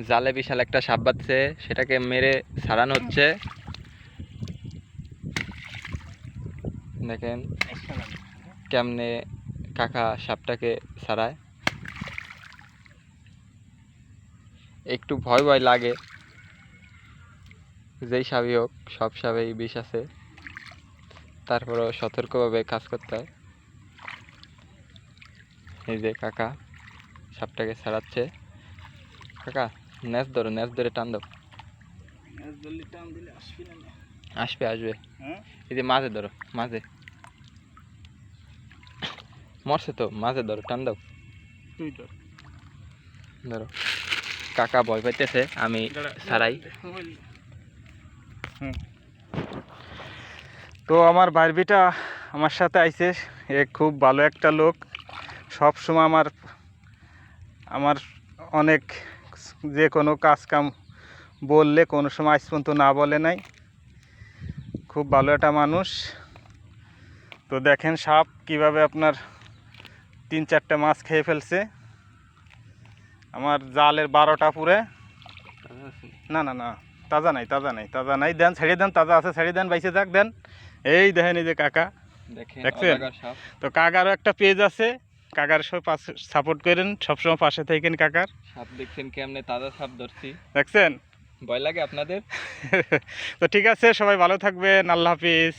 জালে বিশাল একটা সাপ বাঁধছে, সেটাকে মেরে ছাড়ানো হচ্ছে। দেখেন কেমনে কাকা সাপটাকে ছাড়ায়। একটু ভয় ভয় লাগে, যেই সাপই হোক, সব সাপেই বিষ আছে, তারপরেও সতর্কভাবে কাজ করতে হয়। এই যে কাকা সাপটাকে ছাড়াচ্ছে। কাকা ন্যাস ধরো, ন্যাস ধরে টান দাও। আসবে আসবে। এই যে মাঝে ধরো, মাঝে মরছে তো, মাঝে ধরো, টান দাও। ধরো। কাকা ভয় পাইতেছে, আমি ছাড়াই। তো আমার বারবিটা আমার সাথে আইছে, এ খুব ভালো একটা লোক। সব সময় আমার অনেক যে কোনো কাজ কাম বললে কোনো সময় আজ পর্যন্ত না বলে নাই। খুব ভালো একটা মানুষ। তো দেখেন সাপ কিভাবে আপনার 3-4টে মাছ খেয়ে ফেলছে। আমার জালের 12টা পুরে। না না না, তাজা নাই, দেন ছেড়ে দেন, তাজা আছে ছেড়ে দেন, বাইসে যাক, দেন। এই দেখেন এই যে কাকা দেখছেন। তো কাকারও একটা পেজ আছে, কাকার সব সাপোর্ট করেন, সবসময় পাশে থাকেন কাকার। সাপ দেখছেন কেমনে তাজা সাপ ধরছি, দেখছেন। ভয় লাগে আপনাদের? তো ঠিক আছে, সবাই ভালো থাকবেন, আল্লাহ হাফিজ।